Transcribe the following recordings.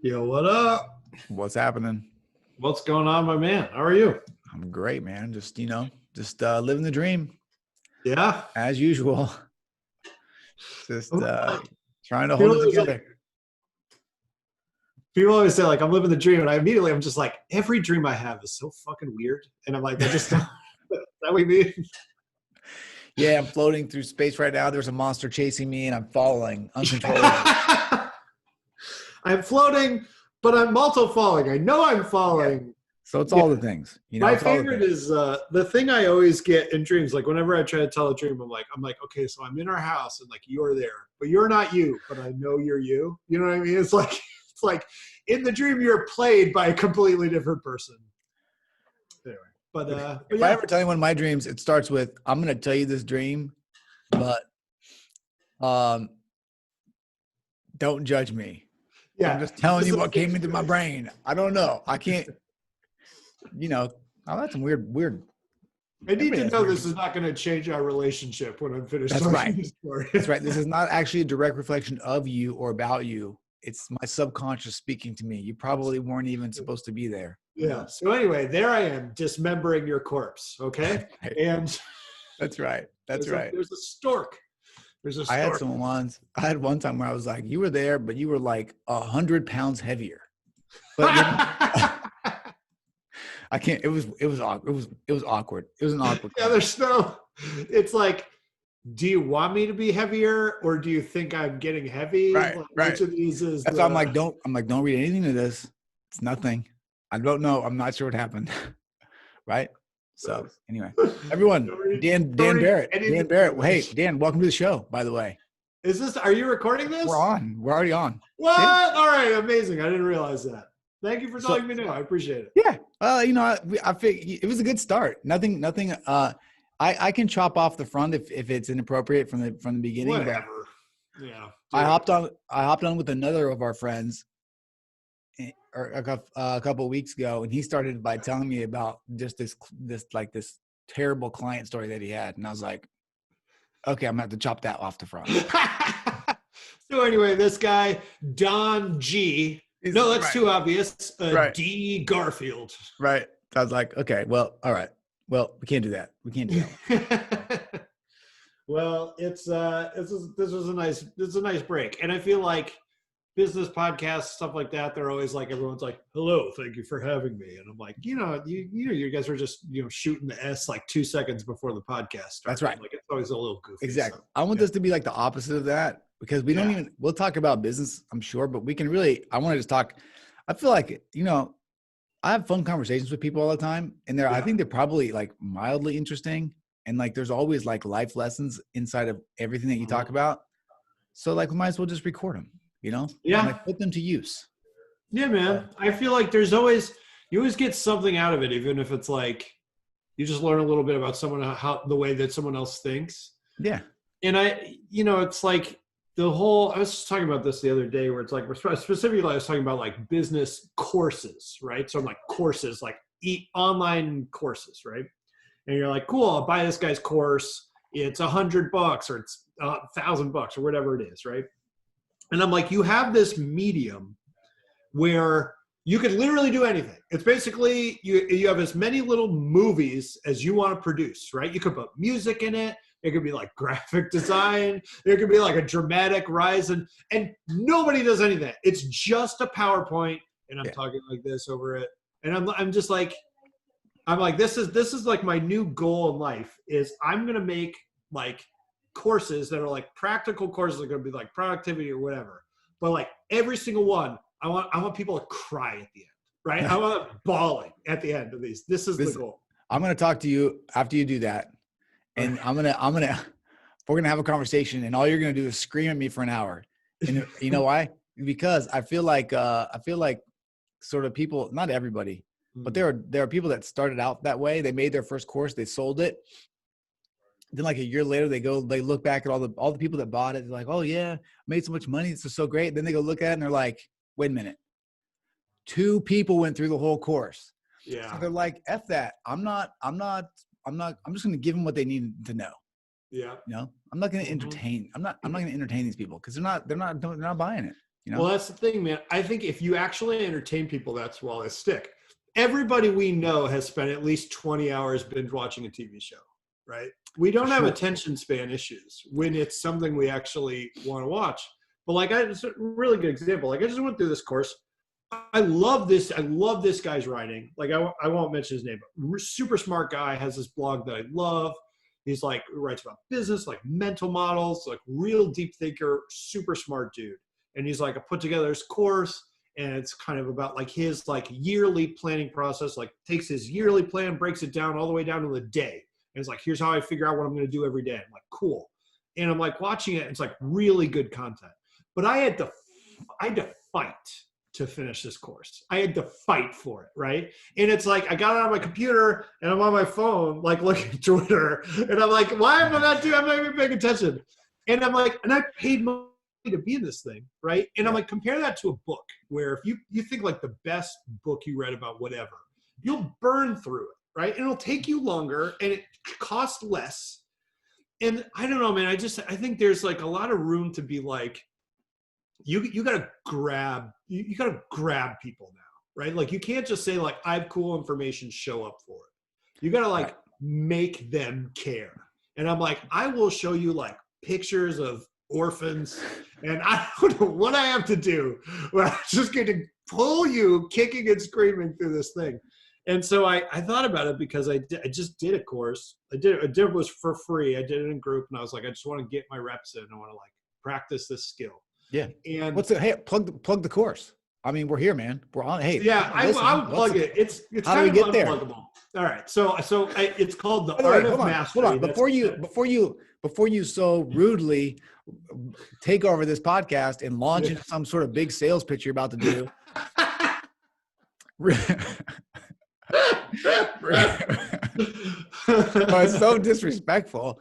Yo, what up? What's happening? What's going on, my man? How are you? I'm great, man. Just living the dream Yeah. as usual. Just trying to hold People it always, together. people always say, like, I'm living the dream. And I'm just like, every dream I have is so fucking weird. And I'm like, I just don't. That we mean? Yeah, I'm floating through space right now. There's a monster chasing me and I'm falling uncontrollably. I'm floating, but I'm also falling. I know I'm falling. Yeah. So it's Yeah. all the things. My favorite is the thing I always get in dreams. Like whenever I try to tell a dream, I'm like, okay, so I'm in our house and like you're there, but you're not you, but I know you're you. You know what I mean? It's like in the dream you're played by a completely different person. Anyway, but if yeah. I ever tell you one of my dreams, it starts with, I'm going to tell you this dream, but don't judge me. Yeah. I'm just telling you what came into my brain. I don't know. I can't, I've had some weird. I need to know this is not going to change our relationship when I'm finished telling the story. That's right. This is not actually a direct reflection of you or about you. It's my subconscious speaking to me. You probably weren't even supposed to be there. Yeah. So anyway, there I am dismembering your corpse. Okay. And that's right. That's right. There's a stork. There's a stork. I had one time where I was like, you were there, but you were like 100 pounds heavier. But I can't. It was awkward. It was awkward. It was an awkward. Yeah, there's no. It's like, do you want me to be heavier, or do you think I'm getting heavy? Right. Like, right. Which of these is? That's why I'm like, don't read anything to this. It's nothing. I don't know. I'm not sure what happened. Right. So anyway, everyone, Dan Barrett. Well, hey, Dan, welcome to the show. By the way, are you recording this? We're on. We're already on. What? Yeah. All right. Amazing. I didn't realize that. Thank you for telling me now. I appreciate it. Yeah. Well, I think it was a good start. Nothing. I can chop off the front if it's inappropriate from the beginning. Whatever. Yeah. I hopped on with another of our friends a couple of weeks ago, and he started by telling me about just this terrible client story that he had, and I was like, okay, I'm gonna have to chop that off the front. So anyway, this guy Don G. No, that's too obvious. D. Garfield. Right. I was like, okay, well, all right. Well, we can't do that. We can't do that. Well, this was a nice break. And I feel like business podcasts, stuff like that, they're always like, everyone's like, hello, thank you for having me. And I'm like, you guys are just, shooting the S like 2 seconds before the podcast starts. That's right. Like it's always a little goofy. Exactly. So, I want this to be like the opposite of that, because we'll talk about business, I'm sure, but we can I want to just talk. I feel like, I have fun conversations with people all the time, and I think they're probably like mildly interesting. And like, there's always like life lessons inside of everything that you talk about. So like, we might as well just record them, Yeah. And like put them to use. Yeah, man. I feel like you always get something out of it, even if it's like, you just learn a little bit about the way that someone else thinks. Yeah. And it's like I was just talking about this the other day, where it's like, specifically I was talking about like business courses, right? So I'm like courses, like online courses, right? And you're like, cool, I'll buy this guy's course. It's $100 or it's $1,000 or whatever it is, right? And I'm like, you have this medium where you could literally do anything. It's basically, you have as many little movies as you want to produce, right? You could put music in it. It could be like graphic design. There could be like a dramatic rise, and nobody does anything. It's just a PowerPoint, and I'm talking like this over it. And I'm just like, this is like my new goal in life is I'm gonna make like courses that are like practical courses that are gonna be like productivity or whatever. But like every single one, I want people to cry at the end, right? I want them bawling at the end of these. This is the goal. I'm gonna talk to you after you do that. And we're gonna have a conversation, and all you're gonna do is scream at me for an hour. And you know why? Because I feel like sort of people, not everybody, but there are people that started out that way. They made their first course, they sold it. Then like a year later, they look back at all the people that bought it. They're like, oh yeah, I made so much money. This is so great. Then they go look at it and they're like, wait a minute, 2 people went through the whole course. Yeah. So they're like, F that. I'm just going to give them what they need to know. Yeah. I'm not going to entertain. I'm not going to entertain these people because they're not buying it. Well, that's the thing, man. I think if you actually entertain people, that's why they stick. Everybody we know has spent at least 20 hours binge watching a TV show, right? We don't have attention span issues when it's something we actually want to watch. But like, it's a really good example. Like, I just went through this course. I love this. I love this guy's writing. Like, I won't mention his name, but super smart guy, has this blog that I love. He's like, writes about business, like mental models, like real deep thinker, super smart dude. And he's like, I put together this course, and it's kind of about like his like yearly planning process, like takes his yearly plan, breaks it down all the way down to the day. And it's like, here's how I figure out what I'm going to do every day. I'm like, cool. And I'm like watching it. It's like really good content. But I had to fight to finish this course. I had to fight for it, right? And it's like, I got it on my computer and I'm on my phone, like looking at Twitter. And I'm like, why am I not doing, I'm not even paying attention. And I'm like, and I paid money to be in this thing, right? And I'm like, compare that to a book where if you think like the best book you read about whatever, you'll burn through it, right? And it'll take you longer and it costs less. And I don't know, man, I think there's like a lot of room to be like, you gotta grab people now, right? Like you can't just say like, I have cool information, show up for it. You gotta like make them care. And I'm like, I will show you like pictures of orphans and I don't know what I have to do, but I'm just going to pull you kicking and screaming through this thing. And so I thought about it because I just did a course. I did it was for free. I did it in group and I was like, I just want to get my reps in. I want to like practice this skill. Yeah. And hey, plug the course. I mean, we're here, man. We're on. Hey, yeah, I'll plug it. It's how kind do we of get unpluggable. There? All right. So it's called the Art of Mastery. Hold on. Before you so rudely take over this podcast and launch into some sort of big sales pitch you're about to do. It's so disrespectful.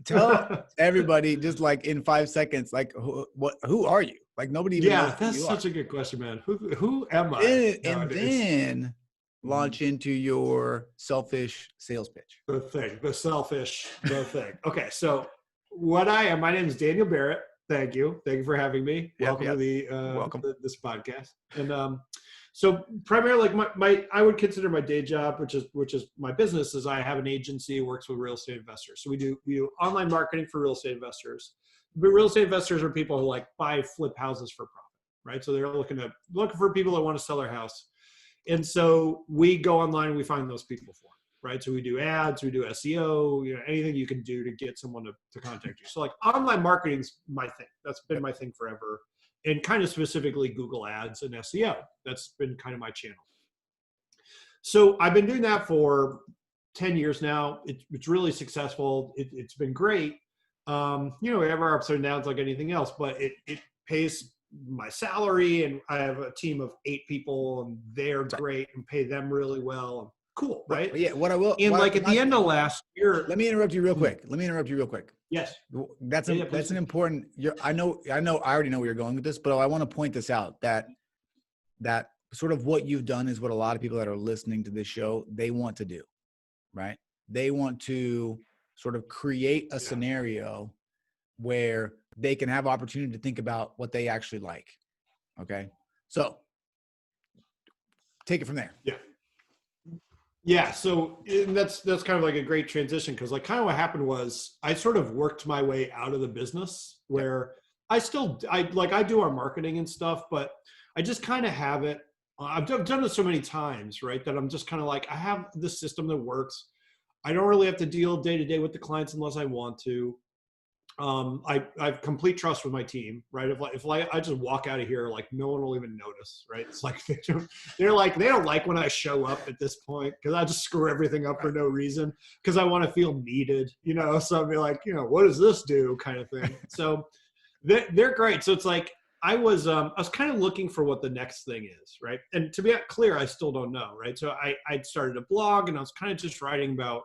Tell everybody just like in 5 seconds, like who are you? Like nobody even knows who that's you such are. a good question, man. Who am I? And then launch into your selfish sales pitch. The thing. Okay, so what I am, my name is Daniel Barrett. Thank you for having me. Welcome to this podcast. And so primarily, like my I would consider my day job, which is my business, is I have an agency that works with real estate investors. So we do online marketing for real estate investors. But real estate investors are people who like buy, flip houses for profit, right? So they're looking for people that want to sell their house. And so we go online and we find those people for them, right? So we do ads, we do SEO, anything you can do to get someone to contact you. So like online marketing's my thing. That's been my thing forever. And kind of specifically Google ads and SEO. That's been kind of my channel. So I've been doing that for 10 years now. It's really successful. It's been great. We have our ups and downs like anything else, but it pays my salary, and I have a team of 8 people and they're great and pay them really well. Cool, right? Yeah, what I will. And like at the end of last year. Let me interrupt you real quick. Yes. That's an important, I already know where you're going with this, but I want to point this out that sort of what you've done is what a lot of people that are listening to this show, they want to do, right? They want to sort of create a scenario where they can have opportunity to think about what they actually like. Okay. So take it from there. Yeah. Yeah. So that's kind of like a great transition. Cause like kind of what happened was I sort of worked my way out of the business where I do our marketing and stuff, but I just kind of have it. I've done it so many times, right? That I'm just kind of like, I have the system that works. I don't really have to deal day to day with the clients unless I want to. I have complete trust with my team, right? If I just walk out of here, like no one will even notice, right? It's like they don't like when I show up at this point because I just screw everything up for no reason because I want to feel needed, So I'll be like, what does this do, kind of thing. So they're great. So it's like I was kind of looking for what the next thing is, right? And to be clear, I still don't know, right? So I started a blog and I was kind of just writing about.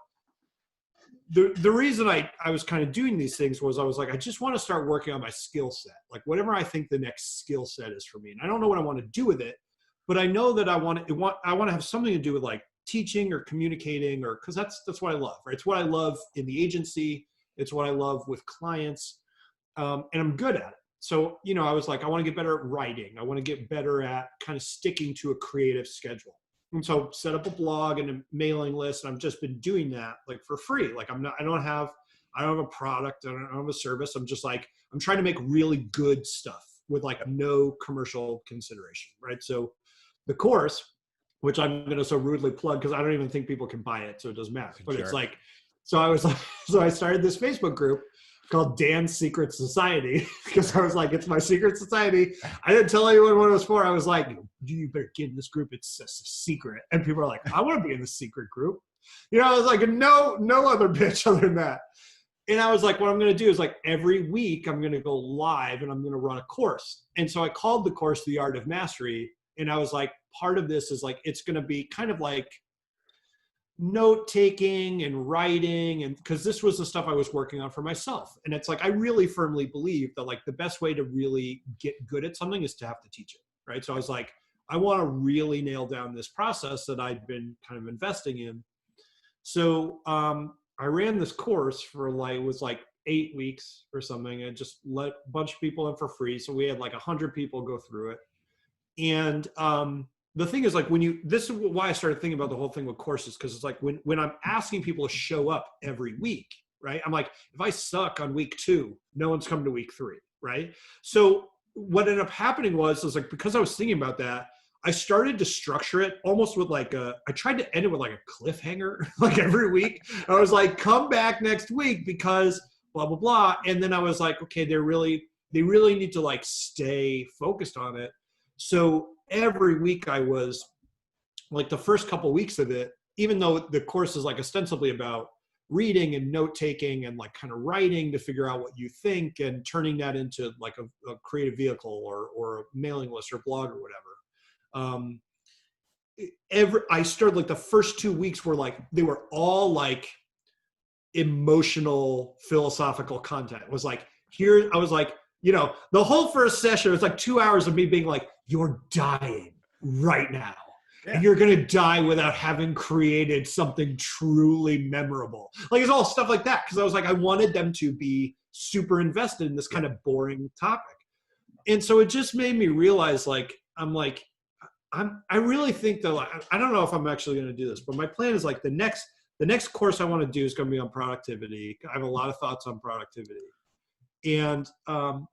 The reason I was kind of doing these things was I was like, I just want to start working on my skill set, like whatever I think the next skill set is for me. And I don't know what I want to do with it, but I know that I want to have something to do with like teaching or communicating, or because that's what I love, right? It's what I love in the agency. It's what I love with clients, and I'm good at it. so, you know, I was like, I want to get better at writing. I want to get better at kind of sticking to a creative schedule. And so set up a blog and a mailing list. And I've just been doing that like for free. Like I don't have a product. I don't have a service. I'm just like, I'm trying to make really good stuff with like no commercial consideration. Right. So the course, which I'm going to so rudely plug because I don't even think people can buy it. So it doesn't matter. But it's like, so I was like, so I started this Facebook group called Dan's Secret Society because I was like, it's my secret society. I didn't tell anyone what it was for. I was like, you better get in this group. It's a secret. And people are like, I want to be in the secret group. You know, I was like, no other bitch other than that. And I was like, what I'm going to do is like every week I'm going to go live and I'm going to run a course. And so I called the course The Art of Mastery. And I was like, part of this is like, it's going to be kind of like note taking and writing, and because this was the stuff I was working on for myself. And it's like I really firmly believe that like the best way to really get good at something is to have to teach it, right? So I was like, I want to really nail down this process that I'd been kind of investing in. So I ran this course for like, it was like 8 weeks or something, and just let a bunch of people in for free. So we had like 100 people go through it. And the thing is like this is why I started thinking about the whole thing with courses, because it's like when I'm asking people to show up every week, right? I'm like, if I suck on week 2, no one's coming to week 3, right? So what ended up happening was like, because I was thinking about that, I started to structure it almost with like I tried to end it with like a cliffhanger, like every week. I was like, come back next week because blah, blah, blah. And then I was like, okay, they really need to like stay focused on it. So every week I was like, the first couple of weeks of it, even though the course is like ostensibly about reading and note taking and like kind of writing to figure out what you think and turning that into like a creative vehicle or a mailing list or blog or whatever. I started like the first 2 weeks were like, they were all like emotional philosophical content. It was like, here, I was like, you know, the whole first session, it was like 2 hours of me being like, you're dying right now. Yeah. And you're going to die without having created something truly memorable. Like it's all stuff like that. Cause I was like, I wanted them to be super invested in this kind of boring topic. And so it just made me realize like, I really think though, I don't know if I'm actually going to do this, but my plan is like the next course I want to do is going to be on productivity. I have a lot of thoughts on productivity, and I'm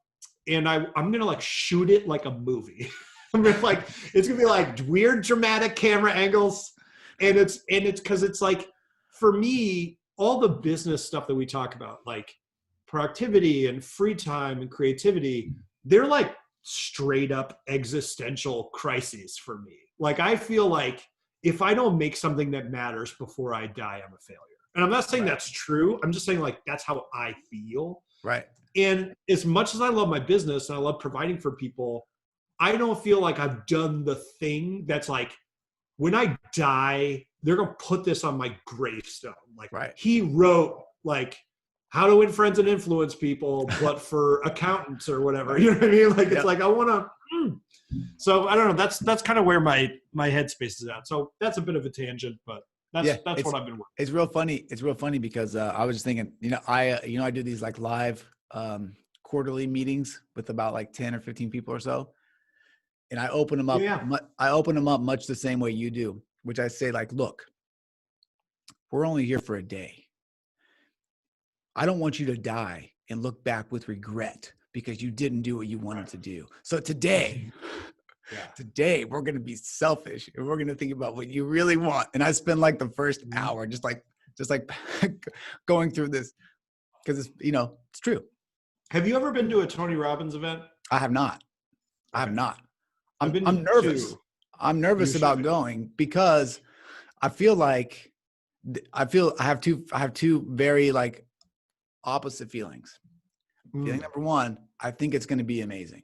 going to like shoot it like a movie. I'm gonna like, it's going to be like weird dramatic camera angles. And it's cause it's like, for me, all the business stuff that we talk about, like productivity and free time and creativity, they're like straight up existential crises for me. Like I feel like if I don't make something that matters before I die, I'm a failure. And I'm not saying that's true. I'm just saying like that's how I feel. Right. And as much as I love my business and I love providing for people, I don't feel like I've done the thing that's like, when I die, they're going to put this on my gravestone. Like he wrote like how to win friends and influence people, but for accountants or whatever, you know what I mean? Like, it's like, I want to, so I don't know. That's kind of where my headspace is at. So that's a bit of a tangent, but that's what I've been working. It's real funny. It's real funny because I was just thinking, I do these like live quarterly meetings with about like 10 or 15 people or so. And I open them up. I open them up much the same way you do, which I say like, look, we're only here for a day. I don't want you to die and look back with regret because you didn't do what you wanted to do. So today we're going to be selfish and we're going to think about what you really want. And I spend like the first hour just like going through this because it's, it's true. Have you ever been to a Tony Robbins event? I have not. I'm nervous. I'm nervous about going because I feel like I have two very like opposite feelings. Feeling number one, I think it's going to be amazing.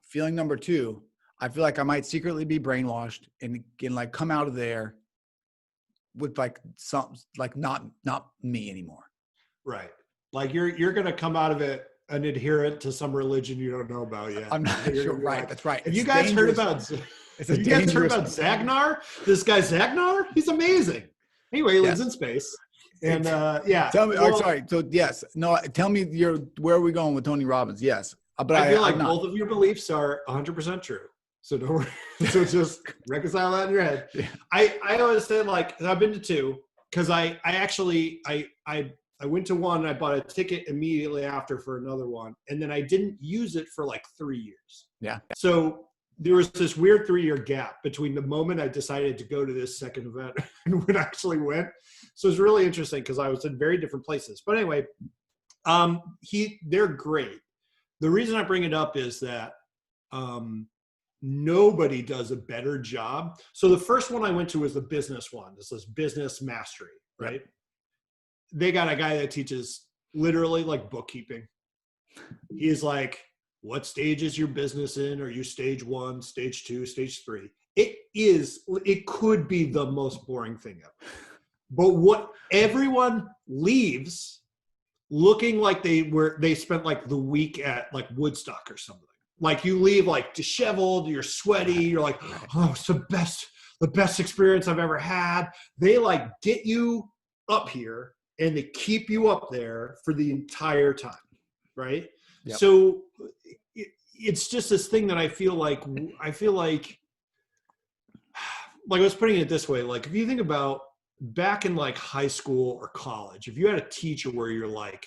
Feeling number two, I feel like I might secretly be brainwashed and like come out of there with like some like not me anymore. Right. Like you're going to come out of it an adherent to some religion you don't know about yet. I'm not sure. Right. That's right. Have you guys heard about Zagnar? This guy Zagnar? He's amazing. Anyway, he lives in space. And Tell me, sorry. So yes, no, tell me where are we going with Tony Robbins? Yes. But I feel like I'm not. both of your beliefs are 100% true. So don't worry. So just reconcile that in your head. Yeah. I always say, like, I've been to two, because I went to one and I bought a ticket immediately after for another one. And then I didn't use it for like 3 years. Yeah. So there was this weird 3-year gap between the moment I decided to go to this second event and when I actually went. So it's really interesting because I was in very different places. But anyway, they're great. The reason I bring it up is that nobody does a better job. So the first one I went to was the business one. This is business mastery, right? Yep. They got a guy that teaches literally like bookkeeping. He's like, what stage is your business in? Are you stage 1, stage 2, stage 3? It could be the most boring thing ever. But what everyone leaves looking like they spent like the week at like Woodstock or something. Like you leave like disheveled, you're sweaty, you're like, oh, it's the best experience I've ever had. They like get you up here and they keep you up there for the entire time, right? Yep. So it's just this thing that I feel like I was putting it this way, like if you think about back in like high school or college, if you had a teacher where you're like,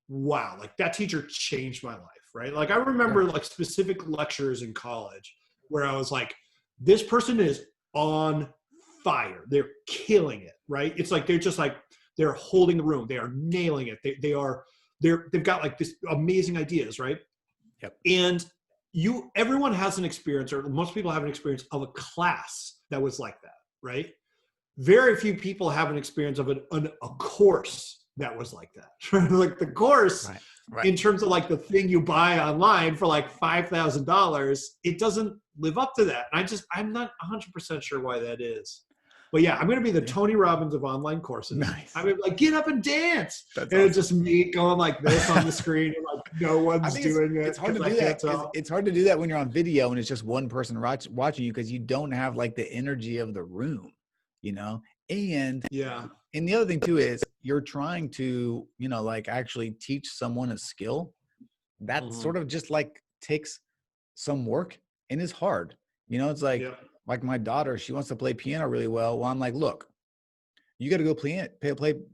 wow, like that teacher changed my life, right? Like I remember like specific lectures in college where I was like, this person is on fire. They're killing it, right? It's like, they're holding the room. They are nailing it. They've got like this amazing ideas, right? Yep. And everyone has an experience, or most people have an experience of a class that was like that, right? Very few people have an experience of a course that was like that. Like the course, right. In terms of like the thing you buy online for like $5,000, it doesn't live up to that. And I'm not 100% sure why that is. But yeah, I'm going to be the Tony Robbins of online courses. Nice. I'm going to be like, get up and dance. That's and awesome. It's just me going like this on the screen and like no one's doing it. It's hard to do that. It's hard to do that when you're on video and it's just one person watching you because you don't have like the energy of the room, you know? And the other thing too is you're trying to, like actually teach someone a skill that sort of just like takes some work and is hard. It's like, like my daughter, she wants to play piano really well. Well, I'm like, look, you got to go play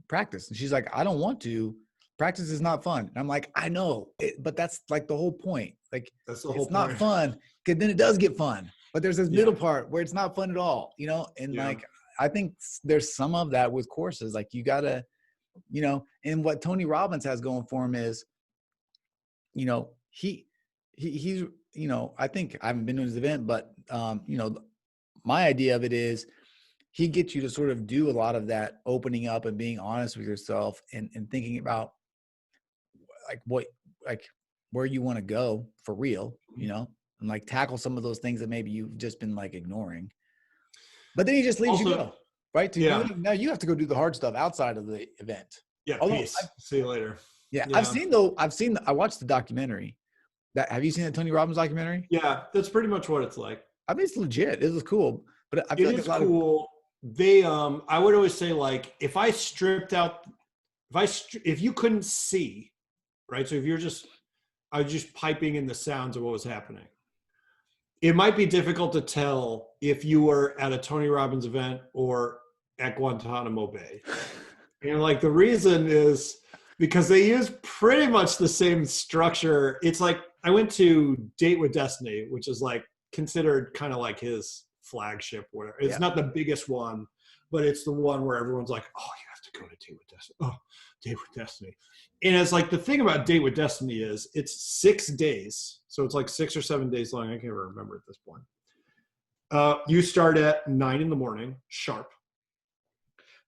practice. And she's like, I don't want to. Practice is not fun. And I'm like, I know, but that's like the whole point. Like, that's the whole point. It's not fun because then it does get fun. But there's this middle part where it's not fun at all, and like, I think there's some of that with courses. Like you gotta, and what Tony Robbins has going for him is, he's, I think I haven't been to his event, but, my idea of it is he gets you to sort of do a lot of that opening up and being honest with yourself and thinking about like where you want to go for real, and like tackle some of those things that maybe you've just been like ignoring. But then he just leaves you go, right? Now you have to go do the hard stuff outside of the event. Yeah, peace. See you later. Yeah, I watched the documentary. Have you seen the Tony Robbins documentary? Yeah, that's pretty much what it's like. I mean, it's legit. It was cool, but I feel like it's cool. I would always say like if you couldn't see, right? So if I was just piping in the sounds of what was happening. It might be difficult to tell if you were at a Tony Robbins event or at Guantanamo Bay. And like the reason is because they use pretty much the same structure. It's like I went to Date with Destiny, which is like considered kind of like his flagship, whatever. It's not the biggest one, but it's the one where everyone's like, oh, you have to go to Date with Destiny. Oh, Date with Destiny. And it's like the thing about Date with Destiny is it's 6 days. So it's like 6 or 7 days long. I can't even remember at this point. You start at 9 a.m. sharp.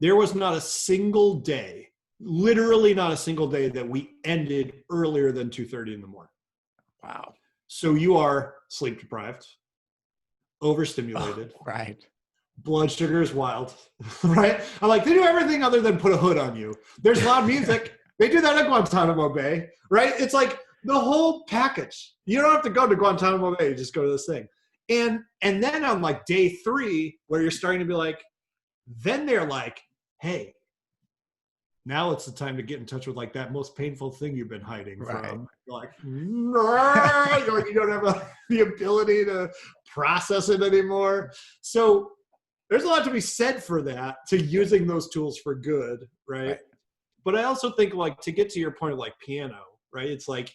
There was not a single day, literally not a single day that we ended earlier than 2:30 in the morning. Wow. So you are sleep deprived, overstimulated. Oh, right. Blood sugar is wild, right? I'm like, they do everything other than put a hood on you. There's loud music. They do that at Guantanamo Bay, right? It's like the whole package. You don't have to go to Guantanamo Bay. You just go to this thing. And then on like day 3, where you're starting to be like, then they're like, hey, Now it's the time to get in touch with like that most painful thing you've been hiding Right. from. You're like, "Nah," you're like, you don't have the ability to process it anymore. So there's a lot to be said for that, to using those tools for good, right? Right. But I also think, like, to get to your point of like piano, right? It's like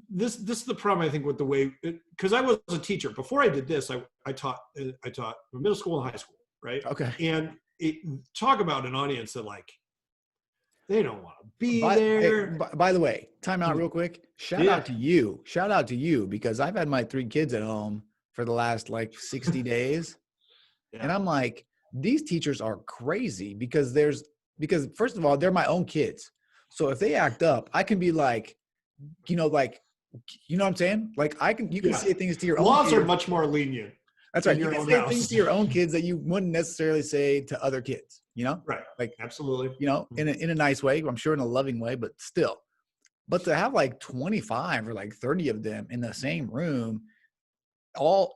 this is the problem, I think, with the way, because I was a teacher before I did this. I taught middle school and high school, right? Okay. And talk about an audience that like they don't want to be Hey, there. by the way, time out real quick. Shout Yeah. out to you. Shout out to you, because I've had my 3 kids at home for the last like 60 days. Yeah. And I'm like, these teachers are crazy, because first of all, they're my own kids. So if they act up, I can be like, you know what I'm saying? Like you can say things to your own Laws kids. are much more lenient. That's right. in You your can own say house. things to your own kids that you wouldn't necessarily say to other kids, you know? Right. Like, Absolutely. you know, in a nice way, I'm sure in a loving way, but still. But to have like 25 or like 30 of them in the same room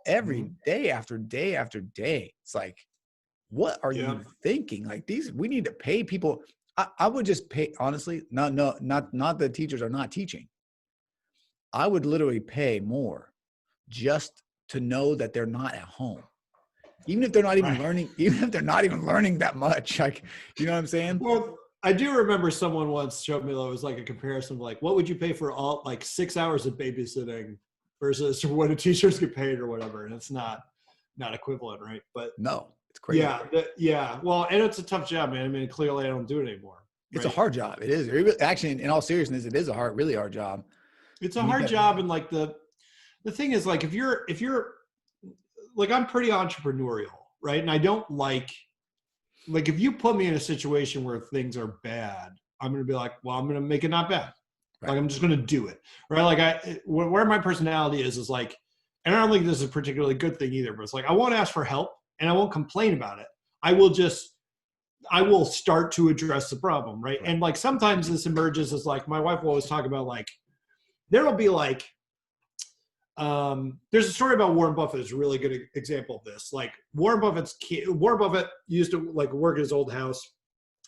every day after day after day, it's like, what are you thinking? Like we need to pay people. I would just pay, honestly, not that teachers are not teaching. I would literally pay more just to know that they're not at home. Even if they're not even learning, even if they're not even learning that much, like, you know what I'm saying? Well, I do remember someone once showed me that it was like a comparison of like, what would you pay for all like 6 hours of babysitting versus what a teachers get paid or whatever. And it's not equivalent, right? But no, it's crazy. Yeah. Well, and it's a tough job, man. I mean, clearly I don't do it anymore. Right? It's a hard job. It is. Actually, in all seriousness, it is a really hard job. It's a hard job. And like the thing is, like, if you're like, I'm pretty entrepreneurial, right? And I don't like if you put me in a situation where things are bad, I'm going to be like, well, I'm going to make it not bad. Right. Like, I'm just going to do it. Right. Like where my personality is like, and I don't think this is a particularly good thing either, but it's like, I won't ask for help and I won't complain about it. I will start to address the problem. Right. And like, sometimes this emerges as like, my wife will always talk about like, there'll be like, there's a story about Warren Buffett is a really good example of this. Like Warren Buffett used to like work at his old house,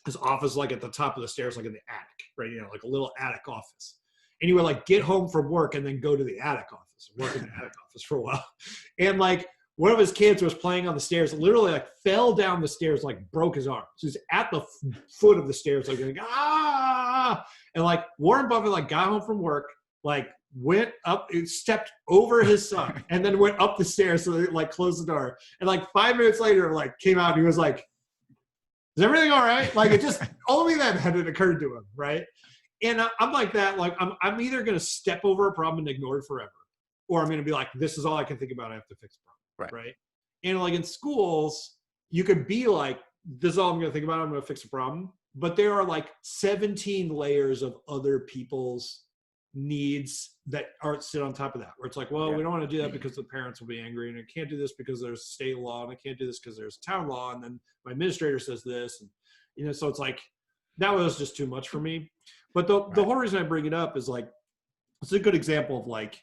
his office, like at the top of the stairs, like in the attic, right? You know, like a little attic office. And he would like get home from work and then go to the attic office and work in the attic office for a while. And like one of his kids was playing on the stairs, literally like fell down the stairs, like broke his arm. So he's at the foot of the stairs, like going, ah. And like Warren Buffett like got home from work, like went up, stepped over his son, and then went up the stairs, so they like closed the door. And like 5 minutes later, like came out and he was like, is everything all right? Like, it just only then had it occurred to him, right? And I'm like that. Like I'm either going to step over a problem and ignore it forever, or I'm going to be like, this is all I can think about. I have to fix the problem, right? And like in schools, you could be like, this is all I'm going to think about. I'm going to fix the problem. But there are like 17 layers of other people's needs that aren't sit on top of that, where it's like, well, we don't want to do that because the parents will be angry, and I can't do this because there's state law, and I can't do this because there's town law, and then my administrator says this, and you know, so it's like that was just too much for me. But the whole reason I bring it up is like, it's a good example of like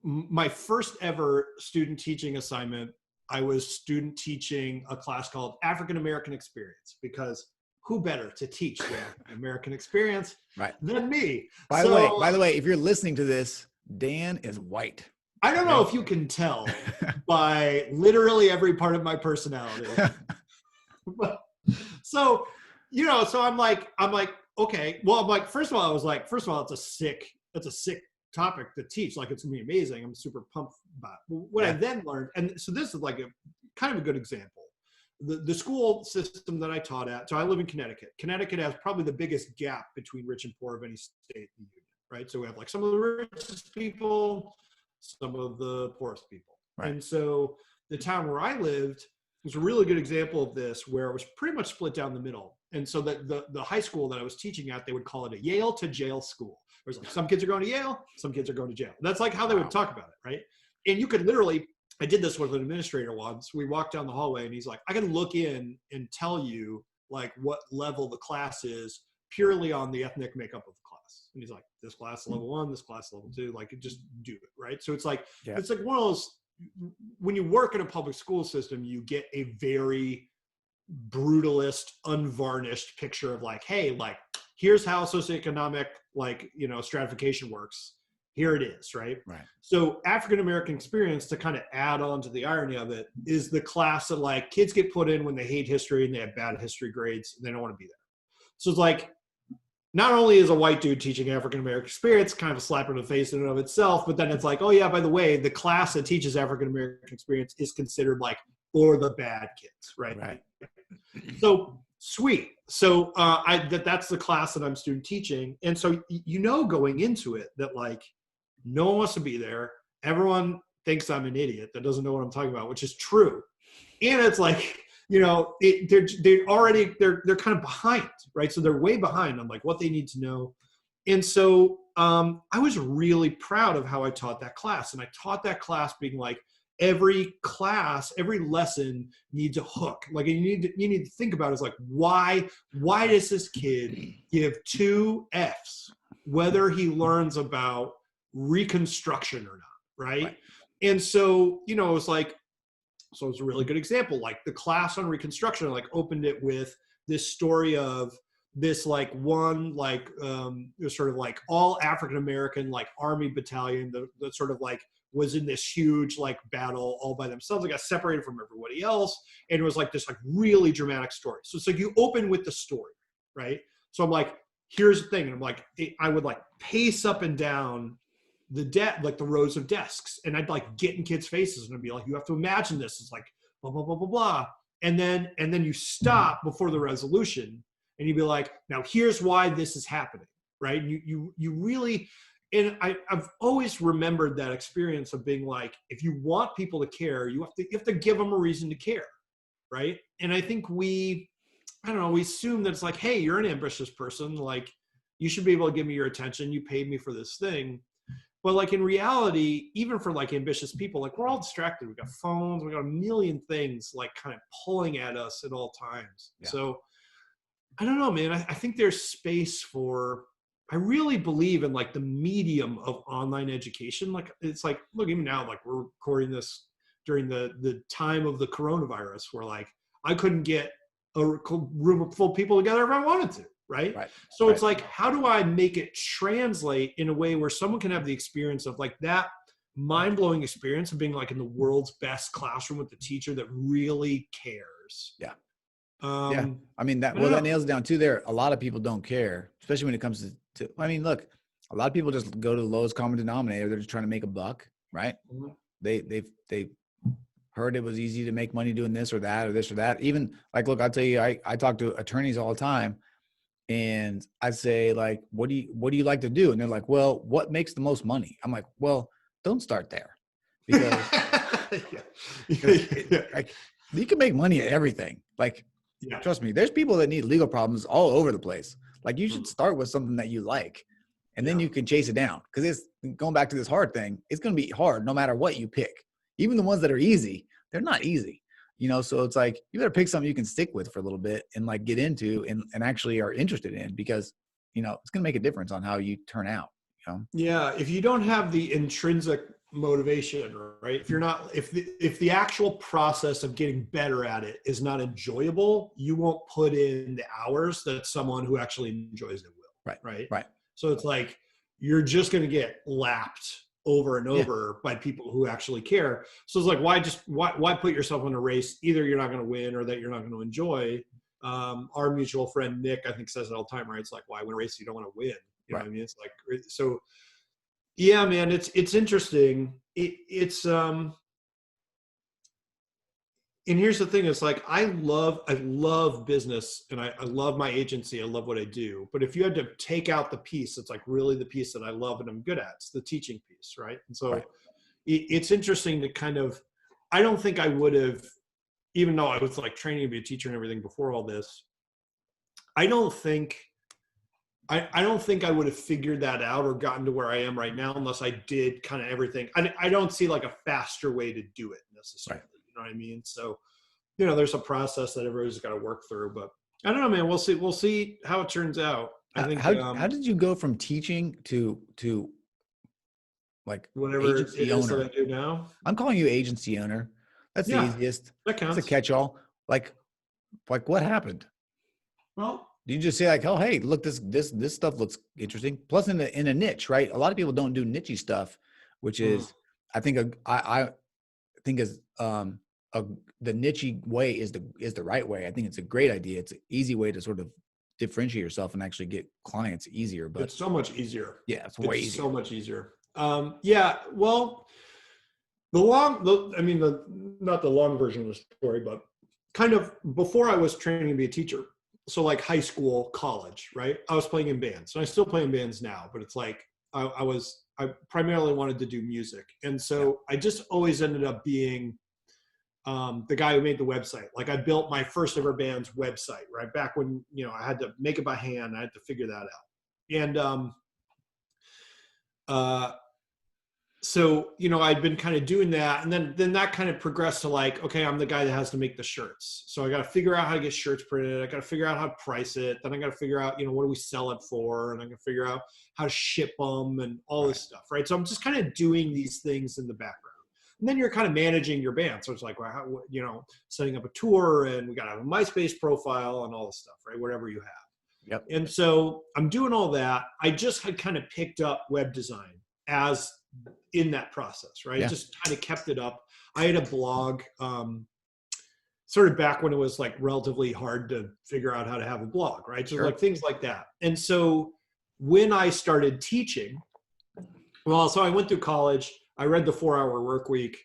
my first ever student teaching assignment. I was student teaching a class called African American Experience, because who better to teach the African American experience than me? By the way, if you're listening to this, Dan is white. I don't know if you can tell by literally every part of my personality. So, you know, so I'm like, okay, well, I'm like, first of all, it's a sick topic to teach. Like, it's gonna be amazing. I'm super pumped about it. What I then learned, and so this is like a kind of a good example. The school system that I taught at, so I live in Connecticut. Connecticut has probably the biggest gap between rich and poor of any state in the union, right? So we have like some of the richest people, some of the poorest people. Right. And so the town where I lived was a really good example of this, where it was pretty much split down the middle. And so that the high school that I was teaching at, they would call it a Yale to jail school. There's like, some kids are going to Yale, some kids are going to jail. That's like how they would talk about it, right? And you could literally, I did this with an administrator once. We walked down the hallway and he's like, I can look in and tell you like what level the class is purely on the ethnic makeup of the class. And he's like, this class level 1, this class level 2, like just do it, right? So it's like, it's like one of those, when you work in a public school system, you get a very brutalist, unvarnished picture of like, hey, like, here's how socioeconomic, like, you know, stratification works. Here it is, right? Right. So African-American experience, to kind of add on to the irony of it, is the class that like kids get put in when they hate history and they have bad history grades and they don't want to be there. So it's like, not only is a white dude teaching African-American experience kind of a slap in the face in and of itself, but then it's like, oh yeah, by the way, the class that teaches African-American experience is considered like for the bad kids, right? Right. So sweet. So that's the class that I'm student teaching. And so, you know, going into it that like, no one wants to be there. Everyone thinks I'm an idiot that doesn't know what I'm talking about, which is true. And it's like, you know, they're kind of behind, right? So they're way behind on like what they need to know. And so I was really proud of how I taught that class. And I taught that class being like, every class, every lesson needs a hook. Like you need to think about is like, why does this kid give 2 Fs, whether he learns about Reconstruction or not, right? And so, you know, it was like, so it's a really good example. Like the class on Reconstruction, like opened it with this story of this like one like sort of like all African-American like army battalion that sort of like was in this huge like battle all by themselves. They got separated from everybody else, and it was like this like really dramatic story. So it's like you open with the story, right? So I'm like, here's the thing, and I'm like, I would like pace up and down like the rows of desks, and I'd like get in kids' faces and I'd be like, you have to imagine this. It's like blah blah blah blah blah, and then you stop before the resolution, and you'd be like, now here's why this is happening, right? And you really, and I've always remembered that experience of being like, if you want people to care, you have to give them a reason to care, right? And I think we assume that it's like, hey, you're an ambitious person, like you should be able to give me your attention. You paid me for this thing. But like in reality, even for like ambitious people, like we're all distracted. We got phones, we got a million things like kind of pulling at us at all times. Yeah. So I don't know, man. I think there's space for, I really believe in like the medium of online education. Like it's like, look, even now, like we're recording this during the time of the coronavirus, where like I couldn't get a room full of people together if I wanted to. Right. So it's like, how do I make it translate in a way where someone can have the experience of like that mind-blowing experience of being like in the world's best classroom with the teacher that really cares? Yeah. Yeah. I mean, that nails it down too there. A lot of people don't care, especially when it comes to, I mean, look, a lot of people just go to the lowest common denominator. They're just trying to make a buck, right? Mm-hmm. They heard it was easy to make money doing this or that or this or that. Even like, look, I'll tell you, I talk to attorneys all the time. And I say like, what do you like to do? And they're like, well, what makes the most money? I'm like, well, don't start there, because like, you can make money at everything. Like, trust me, there's people that need legal problems all over the place. Like you should start with something that you like, and then you can chase it down. Cause it's going back to this hard thing. It's going to be hard no matter what you pick. Even the ones that are easy, they're not easy. You know, so it's like, you better pick something you can stick with for a little bit and like get into and actually are interested in, because, you know, it's going to make a difference on how you turn out, you know? Yeah. If you don't have the intrinsic motivation, right? If you're not, if the actual process of getting better at it is not enjoyable, you won't put in the hours that someone who actually enjoys it will. Right. So it's like, you're just going to get lapped over and over by people who actually care. So it's like, why put yourself in a race? Either you're not going to win or that you're not going to enjoy. Our mutual friend, Nick, I think says it all the time, right? It's like, why win a race? You don't want to win. You know what I mean? It's like, so yeah, man, it's interesting. And here's the thing, it's like, I love business, and I love my agency. I love what I do. But if you had to take out the piece, it's like really the piece that I love and I'm good at, it's the teaching piece, right? And so it's interesting to kind of, I don't think I would have, even though I was like training to be a teacher and everything before all this, I don't think I would have figured that out or gotten to where I am right now unless I did kind of everything. I don't see like a faster way to do it necessarily. Right. You know what I mean? So, you know, there's a process that everybody's got to work through, but I don't know, man. We'll see how it turns out. I think. How did you go from teaching to like whatever it is that I do now? I'm calling you agency owner. That's the easiest. That counts. It's a catch-all. Like, Like, what happened? Well, Do you just say like, oh, hey, look, this stuff looks interesting. Plus in a niche, right? A lot of people don't do niche stuff, which is, I think, I think is, the niche way is the right way. I think it's a great idea. It's an easy way to sort of differentiate yourself and actually get clients easier, but it's so much easier. yeah, it's way It's easier. so much easier. Yeah, well, not the long version of the story, but kind of before I was training to be a teacher. So like high school, college, right? I was playing in bands, and I still play in bands now, but it's like I primarily wanted to do music. And so I just always ended up being the guy who made the website. Like I built my first ever band's website, right? Back when, I had to make it by hand. I had to figure that out. And so, I'd been kind of doing that. And then that kind of progressed to like, okay, I'm the guy that has to make the shirts. So I got to figure out how to get shirts printed. I got to figure out how to price it. Then I got to figure out, what do we sell it for? And I got to figure out how to ship them and all this stuff, right? So I'm just kind of doing these things in the background. And then you're kind of managing your band. So it's like, well, setting up a tour, and we got to have a MySpace profile and all this stuff, right? Whatever you have. Yep. And so I'm doing all that. I just had kind of picked up web design as in that process, right? Yeah. Just kind of kept it up. I had a blog, sort of back when it was like relatively hard to figure out how to have a blog, right? So like things like that. And so when I started teaching, so I went through college, I read the 4-Hour Work Week.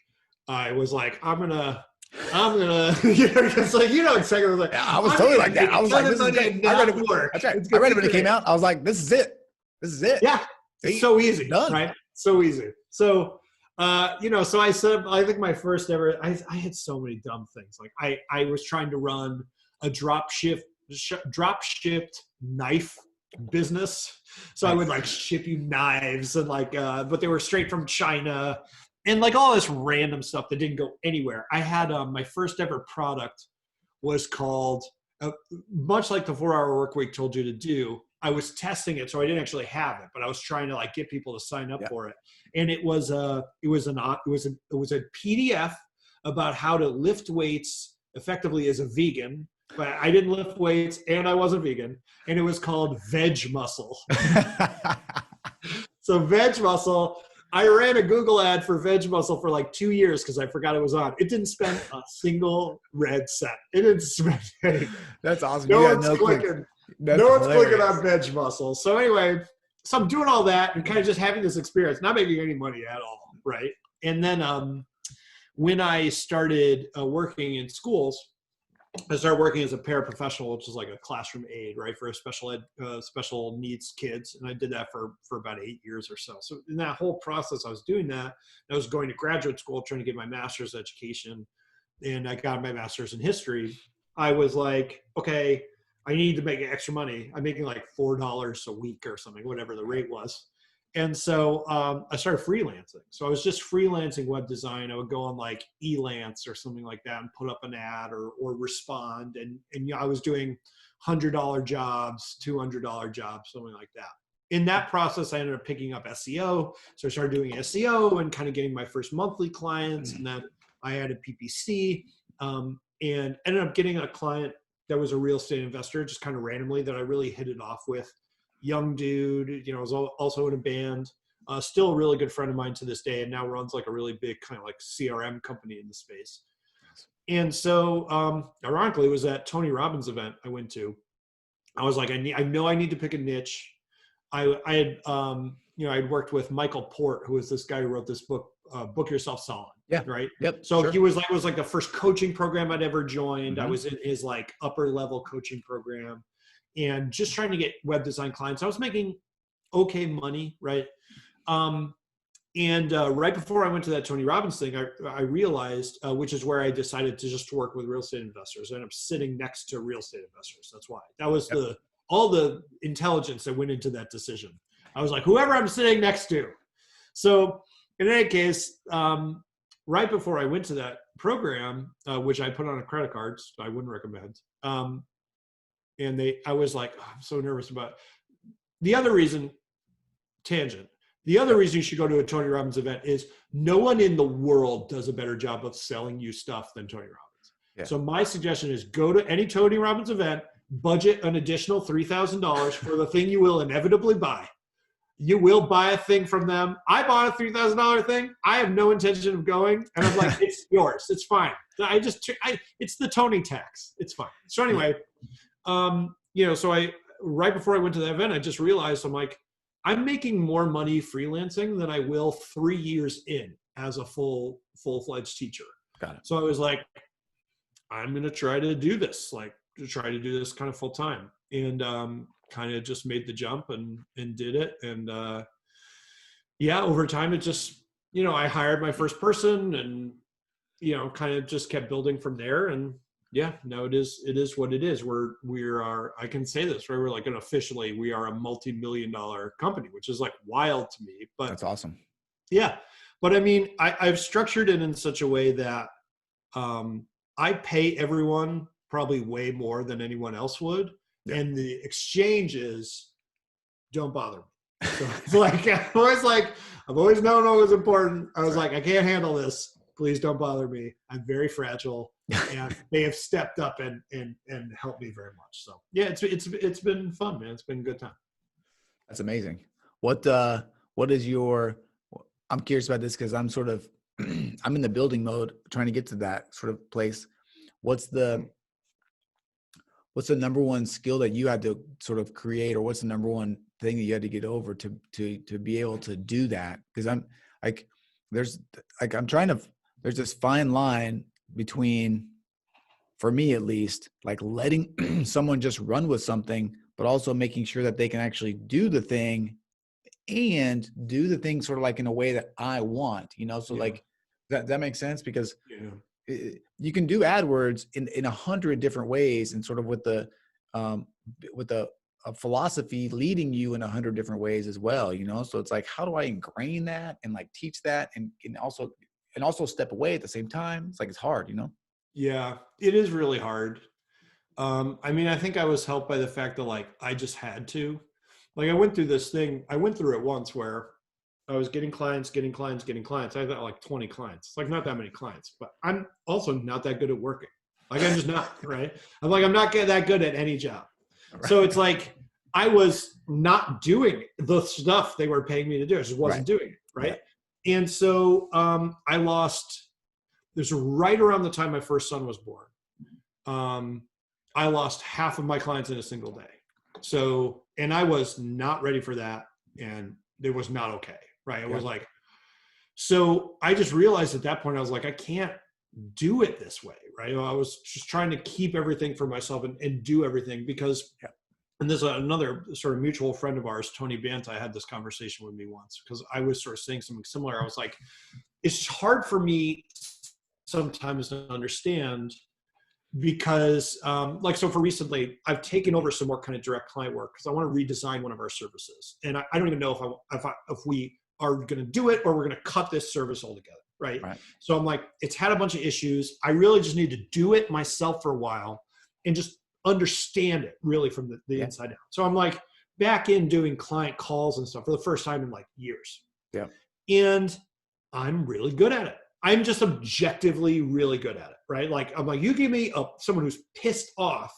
I was like, I'm gonna, it's like, exactly. I was like, I was totally like that. I was like, this is great. I read it. That's right. I read it when it came out. I was like, this is it. This is it. Yeah. It's so easy, done. Right? So easy. So, so I set up, I think my first ever, I had so many dumb things. Like I was trying to run a drop shipped knife business. So I would like ship you knives and like, but they were straight from China and like all this random stuff that didn't go anywhere. I had my first ever product was called, much like the 4-Hour Work Week told you to do, I was testing it, so I didn't actually have it, but I was trying to like get people to sign up for it. And it was a PDF about how to lift weights effectively as a vegan, but I didn't lift weights and I wasn't vegan. And it was called Veg Muscle. So Veg Muscle, I ran a Google ad for Veg Muscle for like 2 years because I forgot it was on. It didn't spend a single red cent. It didn't spend anything. That's awesome. No one's clicking. No one's clicking on Veg Muscle. So anyway, so I'm doing all that and kind of just having this experience, not making any money at all, right? And then when I started working in schools, I started working as a paraprofessional, which is like a classroom aide, right, for special needs kids. And I did that for about 8 years or so. So in that whole process, I was doing that. I was going to graduate school, trying to get my master's education. And I got my master's in history. I was like, okay, I need to make extra money. I'm making like $4 a week or something, whatever the rate was. And so I started freelancing. So I was just freelancing web design. I would go on like Elance or something like that and put up an ad or respond. And I was doing $100 jobs, $200 jobs, something like that. In that process, I ended up picking up SEO. So I started doing SEO and kind of getting my first monthly clients. And then I added PPC and ended up getting a client that was a real estate investor, just kind of randomly, that I really hit it off with. Young dude, was also in a band, still a really good friend of mine to this day, and now runs like a really big kind of like CRM company in the space. And so, ironically, it was that Tony Robbins event I went to. I was like, I know I need to pick a niche. I had, I'd worked with Michael Port, who was this guy who wrote this book, Book Yourself Solid. Yeah. Right. Yep. So sure. it was like the first coaching program I'd ever joined. Mm-hmm. I was in his like upper level coaching program and just trying to get web design clients. I was making okay money. Right. And right before I went to that Tony Robbins thing, I realized, which is where I decided to just work with real estate investors. I ended up sitting next to real estate investors. That's why. That was all the intelligence that went into that decision. I was like, whoever I'm sitting next to. So in any case, right before I went to that program, which I put on a credit card, so I wouldn't recommend. And I was like, oh, I'm so nervous about it. The other reason, tangent. The other reason you should go to a Tony Robbins event is no one in the world does a better job of selling you stuff than Tony Robbins. Yeah. So my suggestion is go to any Tony Robbins event, budget an additional $3,000 for the thing you will inevitably buy. You will buy a thing from them. I bought a $3,000 thing. I have no intention of going. And I'm like, it's yours. It's fine. It's the Tony tax. It's fine. So anyway, so right before I went to the event, I just realized I'm like, I'm making more money freelancing than I will 3 years in as a full-fledged teacher. Got it. So I was like, I'm going to try to do this, kind of full time. And kind of just made the jump and did it. And over time, it just, I hired my first person and, kind of just kept building from there. And now it is what it is. I can say this, right? We're like unofficially, we are a multi-million-dollar company, which is like wild to me, but that's awesome. Yeah. But I mean, I've structured it in such a way that I pay everyone probably way more than anyone else would. Yeah. And the exchange is, don't bother me. So it's like, I've always known what was important. I was like, I can't handle this. Please don't bother me. I'm very fragile. And they have stepped up and helped me very much. So yeah, it's been fun, man. It's been a good time. That's amazing. What is your, I'm curious about this because I'm sort of, I'm in the building mode trying to get to that sort of place. What's the number one skill that you had to sort of create, or what's the number one thing that you had to get over to be able to do that? Because I'm like, there's this fine line between, for me at least, like letting someone just run with something, but also making sure that they can actually do the thing and do the thing sort of like in a way that I want, So like, that makes sense because you can do AdWords in 100 different ways and sort of with a philosophy leading you in 100 different ways as well, So it's like, how do I ingrain that and like teach that and also step away at the same time? It's like, it's hard, Yeah, it is really hard. I mean, I think I was helped by the fact that like, I just had to, like, I went through it once where I was getting clients. I had like 20 clients. It's like not that many clients, but I'm also not that good at working. Like I'm just not, right? I'm not that good at any job. Right. So it's like, I was not doing the stuff they were paying me to do. I just wasn't doing it. Right. Yeah. And so there's right around the time my first son was born. I lost half of my clients in a single day. So, and I was not ready for that. And it was not okay. Right. It was like, so I just realized at that point, I was like, I can't do it this way. Right. I was just trying to keep everything for myself and do everything because, and there's another sort of mutual friend of ours, Tony Banta, had this conversation with me once because I was sort of saying something similar. I was like, it's hard for me sometimes to understand because so for recently, I've taken over some more kind of direct client work because I want to redesign one of our services. And I don't even know if we are going to do it or we're going to cut this service altogether. Right. So I'm like, it's had a bunch of issues. I really just need to do it myself for a while and just understand it really from the inside out. So I'm like back in doing client calls and stuff for the first time in like years. Yeah. And I'm really good at it. I'm just objectively really good at it. Right. Like, I'm like, you give me someone who's pissed off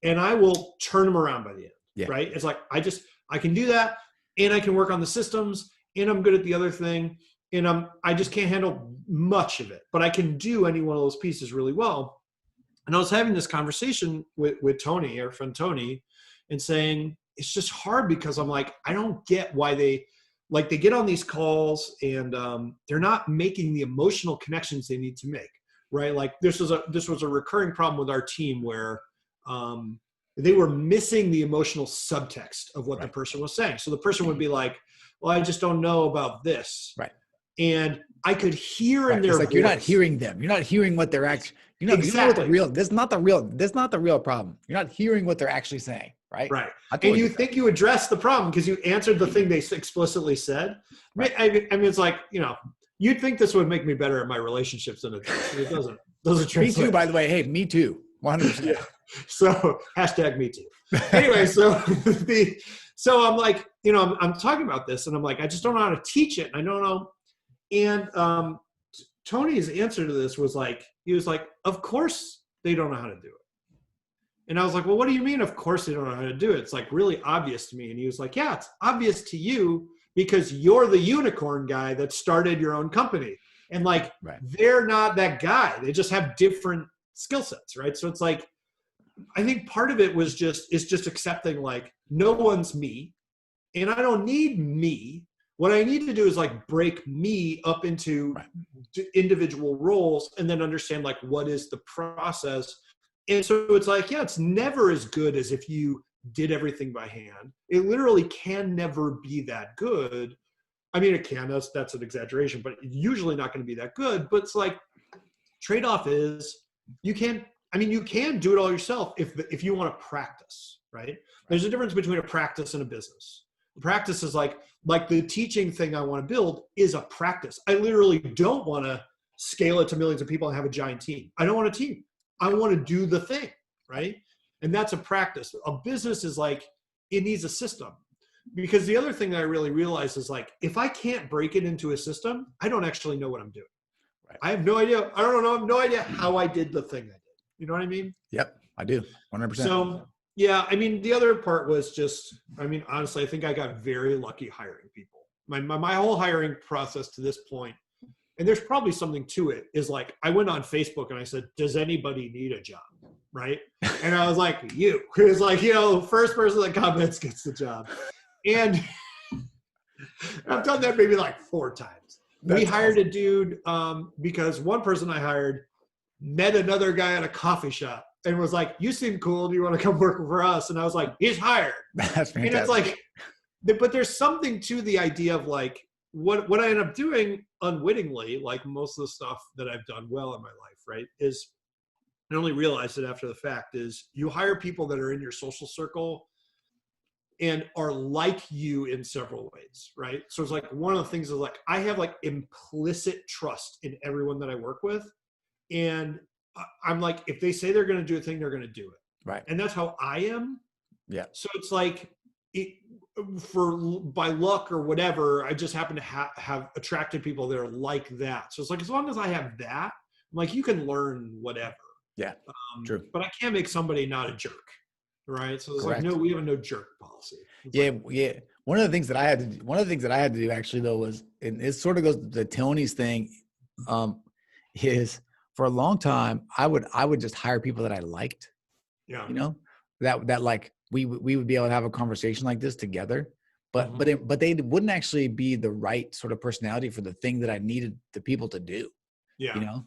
and I will turn them around by the end. Yeah. Right. It's like, I can do that and I can work on the systems and I'm good at the other thing. And I just can't handle much of it, but I can do any one of those pieces really well. And I was having this conversation with Tony, our friend Tony, and saying, it's just hard because I'm like, I don't get why they get on these calls and they're not making the emotional connections they need to make, right? Like this was a recurring problem with our team where they were missing the emotional subtext of what the person was saying. So the person would be like, well, I just don't know about this. Right. And I could hear in their voice. You're not hearing them. You're not hearing what they're actually, exactly. You know what that's not the real problem. You're not hearing what they're actually saying. Right. Right. And you think you addressed the problem because you answered the thing they explicitly said. Right. I mean, it's like, you'd think this would make me better at my relationships than it does. It doesn't translate. Me too, by the way. Hey, me too. 100%. Yeah. So #me too. Anyway, so I'm like, I'm talking about this and I'm like, I just don't know how to teach it. I don't know. And Tony's answer to this was like, he was like, of course they don't know how to do it. And I was like, well, what do you mean? Of course they don't know how to do it. It's like really obvious to me. And he was like, yeah, it's obvious to you because you're the unicorn guy that started your own company. And like, they're not that guy. They just have different skill sets, right? So it's like, I think part of it was just accepting like, no one's me and I don't need me. What I need to do is like break me up into individual roles and then understand like, what is the process? And so it's like, yeah, it's never as good as if you did everything by hand. It literally can never be that good. I mean, it can, that's an exaggeration, but it's usually not going to be that good. But it's like, trade-off is you can do it all yourself if you want to practice, right? There's a difference between a practice and a business. The practice is like the teaching thing I want to build is a practice. I literally don't want to scale it to millions of people and have a giant team. I don't want a team. I want to do the thing, right? And that's a practice. A business is like, it needs a system. Because the other thing that I really realized is like, if I can't break it into a system, I don't actually know what I'm doing. Right. I have no idea. I have no idea how I did the thing I did. You know what I mean? Yep, I do. 100%. So yeah, I mean, the other part was just, I mean, honestly, I think I got very lucky hiring people. My whole hiring process to this point, and there's probably something to it, is like, I went on Facebook and I said, does anybody need a job? Right? And I was like, you. It was like, first person that comments gets the job. And I've done that maybe like 4 times. We hired a dude because one person I hired met another guy at a coffee shop and was like, you seem cool. Do you want to come work for us? And I was like, he's hired. That's fantastic. And it's like, but there's something to the idea of like, what I end up doing unwittingly, like most of the stuff that I've done well in my life, right, is I only realized it after the fact, is you hire people that are in your social circle and are like you in several ways, right? So it's like, one of the things is like, I have like implicit trust in everyone that I work with. And I'm like, if they say they're going to do a thing, they're going to do it. Right. And that's how I am. Yeah. So it's like, by luck or whatever, I just happen to have attracted people that are like that. So it's like, as long as I have that, I'm like, you can learn whatever. Yeah. True. But I can't make somebody not a jerk. Right. So it's Correct. like, no, we have a no jerk policy. It's yeah. Like, yeah. One of the things that I had to do actually though was, and it sort of goes to the Tony's thing, is for a long time, I would just hire people that I liked. Yeah. That like we would be able to have a conversation like this together, but they wouldn't actually be the right sort of personality for the thing that I needed the people to do. Yeah.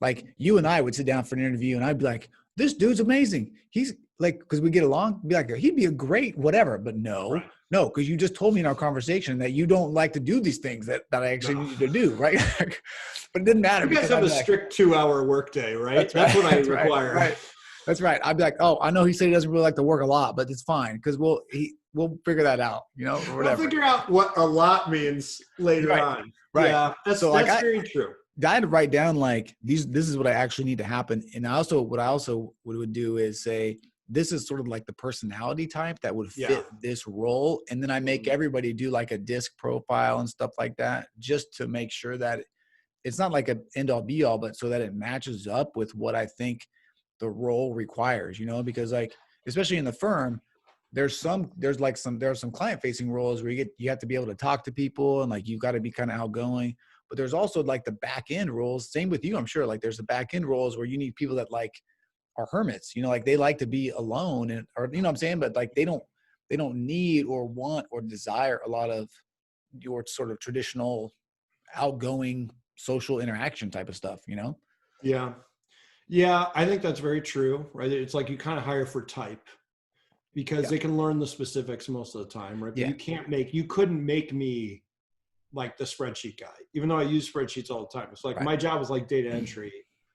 Like you and I would sit down for an interview and I'd be like, this dude's amazing. He's like, because we get along, be like, he'd be a great whatever. But no, because you just told me in our conversation that you don't like to do these things that I actually need you to do, right? But it didn't matter. You guys have a strict 2-hour workday, right? That's what I require. Right. That's right. I'd be like, oh, I know he said he doesn't really like to work a lot, but it's fine because we'll figure that out, or whatever. We'll figure out what a lot means later on. Right. Yeah, that's very true. I had to write down like this is what I actually need to happen. And what I also would do is say, this is sort of like the personality type that would fit this role. And then I make everybody do like a disc profile and stuff like that, just to make sure that it's not like an end all be all, but so that it matches up with what I think the role requires, because like, especially in the firm, there are some client facing roles where you have to be able to talk to people and like, you've got to be kind of outgoing. But there's also like the back end roles. Same with you, I'm sure. Like there's the back end roles where you need people that like are hermits, like they like to be alone or what I'm saying? But like they don't need or want or desire a lot of your sort of traditional outgoing social interaction type of stuff, Yeah. Yeah. I think that's very true, right? It's like you kind of hire for type because they can learn the specifics most of the time, right? But you couldn't make me like the spreadsheet guy, even though I use spreadsheets all the time. It's like my job is like data entry.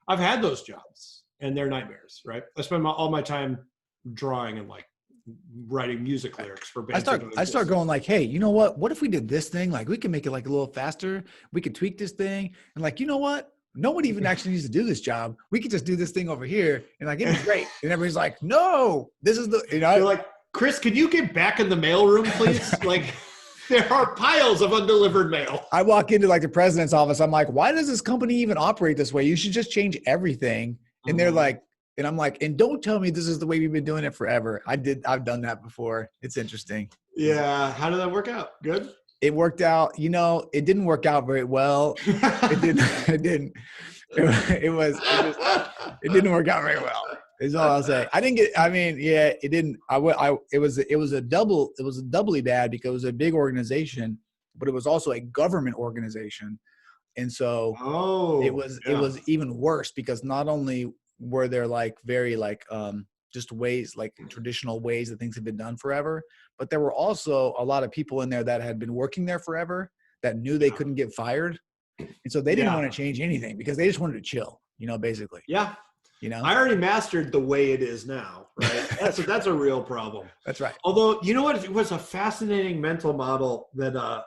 I've had those jobs and they're nightmares, right? I spend all my time drawing and like writing music lyrics for bands. I start going like, hey, you know what if we did this thing? Like we can make it like a little faster. We could tweak this thing. And like, you know what? No one even actually needs to do this job. We could just do this thing over here. And like, it'd be great. And everybody's like, no, this is They're like, Chris, can you get back in the mailroom, please? Like, there are piles of undelivered mail. I walk into like the president's office. I'm like, why does this company even operate this way? You should just change everything. And they're like, And I'm like, and don't tell me this is the way we've been doing it forever. I've done that before. It's interesting. Yeah. How did that work out? Good. It worked out, it didn't work out very well. It didn't. It didn't work out very well. Is all I'll say. It didn't. It was doubly bad because it was a big organization, but it was also a government organization. And so it was even worse because not only were there like very like just ways, like traditional ways that things have been done forever, but there were also a lot of people in there that had been working there forever that knew they couldn't get fired. And so they didn't want to change anything because they just wanted to chill, basically. Yeah. I already mastered the way it is now, right? That's a real problem. That's right. Although, you know what? It was a fascinating mental model that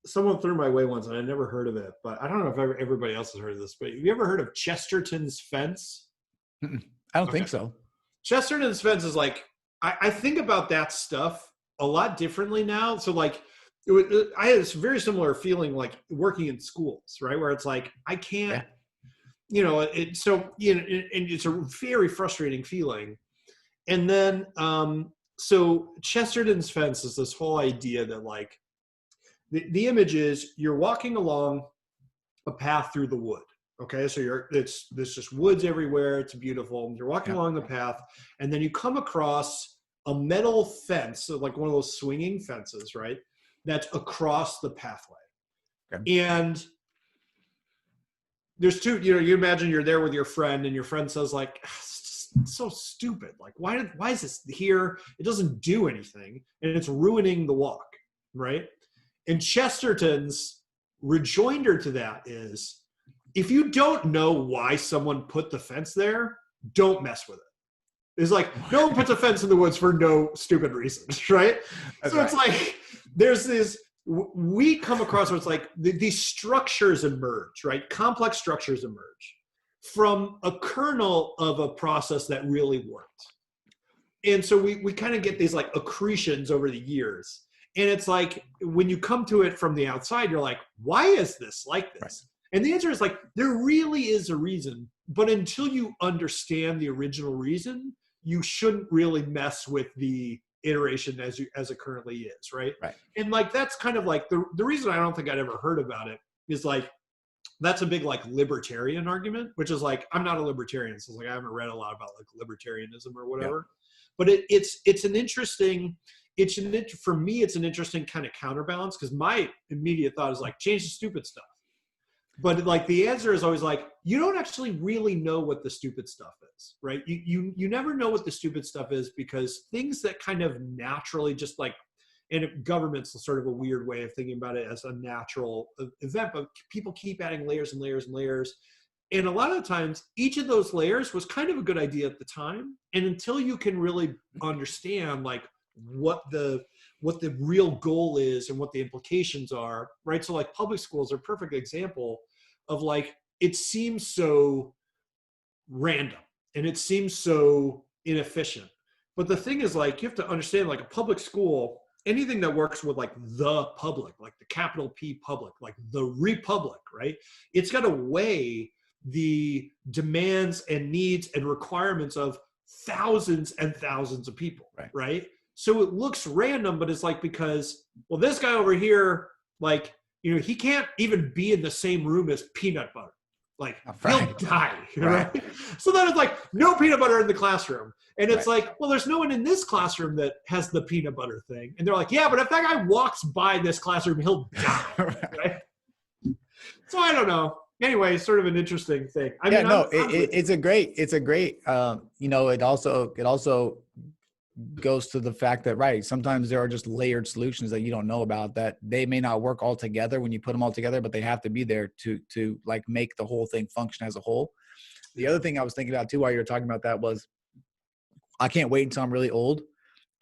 someone threw my way once, and I never heard of it, but I don't know if everybody else has heard of this, but have you ever heard of Chesterton's fence? I don't think so. Chesterton's fence is like, I think about that stuff a lot differently now. So like, I had this very similar feeling like working in schools, right? Where it's like, I can't, and it's a very frustrating feeling. And then, so Chesterton's fence is this whole idea that like, the image is you're walking along a path through the wood. Okay. So there's just woods everywhere. It's beautiful. You're walking along the path and then you come across a metal fence, so like one of those swinging fences, right? That's across the pathway. Okay. And there's two, you imagine you're there with your friend and your friend says like, it's so stupid. Like, why is this here? It doesn't do anything and it's ruining the walk. Right. And Chesterton's rejoinder to that is, if you don't know why someone put the fence there, don't mess with it. It's like, no one puts a fence in the woods for no stupid reasons, right? That's so right. It's like, there's this, we come across where it's like, these structures emerge, right? Complex structures emerge from a kernel of a process that really worked. And so we kind of get these like accretions over the years. And it's like, when you come to it from the outside, you're like, why is this like this? Right. And the answer is like, there really is a reason, but until you understand the original reason, you shouldn't really mess with the iteration as it currently is, right? Right. And like, that's kind of like, the reason I don't think I'd ever heard about it is like, that's a big like libertarian argument, which is like, I'm not a libertarian. So it's like, I haven't read a lot about like libertarianism or whatever, but it's an interesting, for me, it's an interesting kind of counterbalance because my immediate thought is like, change the stupid stuff. But like the answer is always like, you don't actually really know what the stupid stuff is, right? You never know what the stupid stuff is because things that kind of naturally just like, and government's sort of a weird way of thinking about it as a natural event, but people keep adding layers and layers and layers. And a lot of the times, each of those layers was kind of a good idea at the time. And until you can really understand like what the real goal is and what the implications are, right? So like public schools are a perfect example of like, it seems so random and it seems so inefficient. But the thing is like, you have to understand like a public school, anything that works with like the public, like the capital P public, like the republic, right? It's got to weigh the demands and needs and requirements of thousands and thousands of people, right? So it looks random, but it's like, because, well, this guy over here, like, he can't even be in the same room as peanut butter. Like, he'll die, right? So then it's like, no peanut butter in the classroom. And it's like, well, there's no one in this classroom that has the peanut butter thing. And they're like, yeah, but if that guy walks by this classroom, he'll die, right? So I don't know. Anyway, sort of an interesting thing. It's a great, it also goes to the fact that, sometimes there are just layered solutions that you don't know about that they may not work all together when you put them all together, but they have to be there to like make the whole thing function as a whole. The other thing I was thinking about too, while you were talking about that, was I can't wait until I'm really old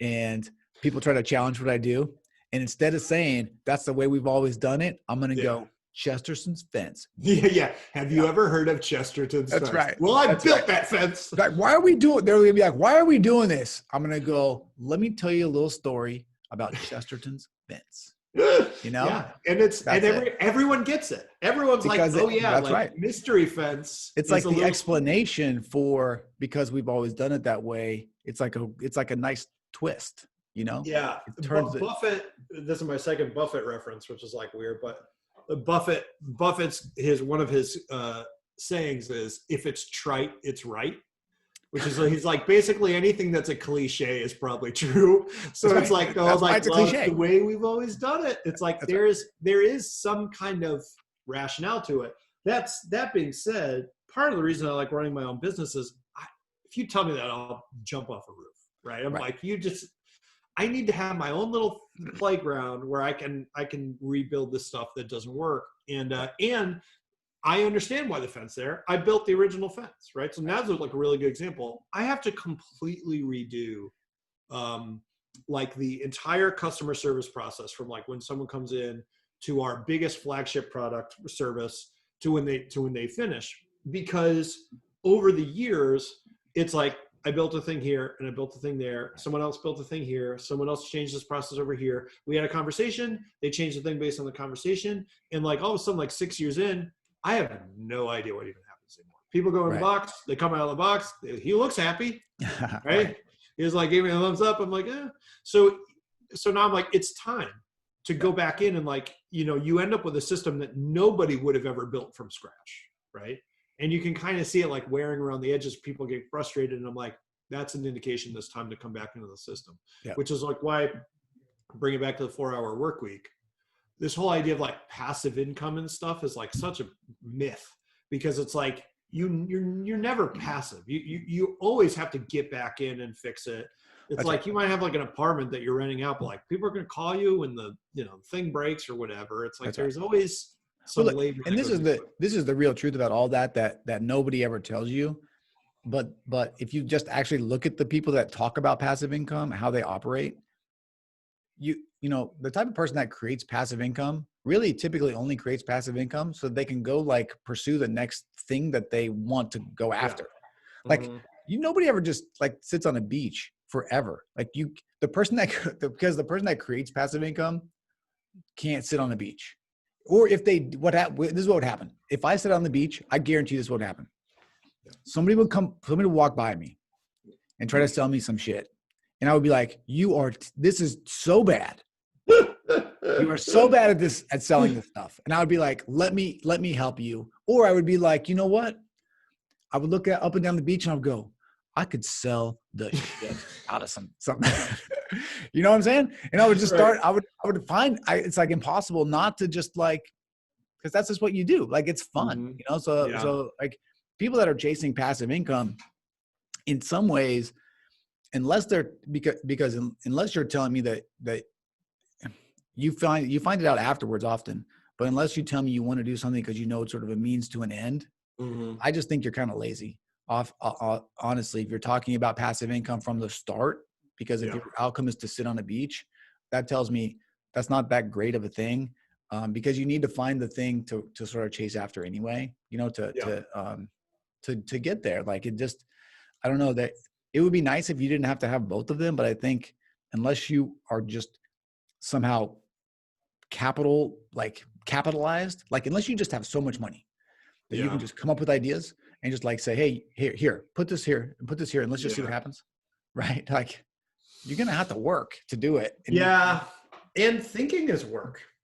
and people try to challenge what I do. And instead of saying that's the way we've always done it, I'm going to go Chesterton's fence. Yeah. Have you ever heard of Chesterton's fence? That's right. Well, I built that fence. Like, why are we doing? They're going to be like, why are we doing this? I'm going to go, let me tell you a little story about Chesterton's fence. You know? Yeah. And everyone gets it. Everyone's Because like, oh yeah, that's like right. mystery fence. It's like the explanation for, because we've always done it that way. It's like a nice twist, you know? Yeah. It turns Buffett, this is my second Buffett reference, which is like weird, but Buffett's one of his sayings is, if it's trite, it's right. Which is, he's like, basically anything that's a cliche is probably true. So That's it's right. like, I was like, It's a well, cliche. it's the way we've always done it. It's like, That's there is some kind of rationale to it. That being said, part of the reason I like running my own business is, if you tell me that, I'll jump off a roof, right? I'm like, I need to have my own little playground where I can rebuild this stuff that doesn't work. And I understand why the fence there. I built the original fence, right? So now's like a really good example. I have to completely redo like the entire customer service process, from like when someone comes in to our biggest flagship product service to when they finish. Because over the years, it's like, I built a thing here and I built a thing there. Someone else built a thing here. Someone else changed this process over here. We had a conversation. They changed the thing based on the conversation. And like all of a sudden, like 6 years in, I have no idea what even happens anymore. People go in the box, they come out of the box, he looks happy, right? He's like, gave me a thumbs up. I'm like, eh. So now I'm like, it's time to go back in and like, you end up with a system that nobody would have ever built from scratch, right? And you can kind of see it like wearing around the edges. People get frustrated, and I'm like, that's an indication it's time to come back into the system, which is like why, bring it back to the 4-hour work week. This whole idea of like passive income and stuff is like such a myth, because it's like you're never passive. You always have to get back in and fix it. It's that's like right. You might have like an apartment that you're renting out, but like people are going to call you when the thing breaks or whatever. It's like that's there's right. Always some labor. And this is the real truth about all that nobody ever tells you. But if you just actually look at the people that talk about passive income, how they operate, the type of person that creates passive income really typically only creates passive income so they can go like pursue the next thing that they want to go after. Yeah. Like nobody ever just like sits on a beach forever. Like the person that creates passive income can't sit on the beach. Or if they, this is what would happen. If I sit on the beach, I guarantee this would happen. Somebody would walk by me and try to sell me some shit. And I would be like, this is so bad. You are so bad at selling this stuff. And I would be like, let me help you. Or I would be like, you know what? I would look up and down the beach and I would go, I could sell the shit out of something. You know what I'm saying? And I would just start, I would find, it's like impossible not to just like, because that's just what you do. Like, it's fun, So like people that are chasing passive income in some ways, unless you're telling me that you find it out afterwards often, but unless you tell me you want to do something because it's sort of a means to an end, I just think you're kind of lazy. Honestly, if you're talking about passive income from the start, because if your outcome is to sit on a beach, that tells me that's not that great of a thing, because you need to find the thing to sort of chase after anyway, to get there. Like I don't know, that it would be nice if you didn't have to have both of them, but I think unless you are just somehow capitalized, like unless you just have so much money that you can just come up with ideas and just like say, hey, here, put this here and put this here, and let's just see what happens. Right? Like you're going to have to work to do it. And and thinking is work.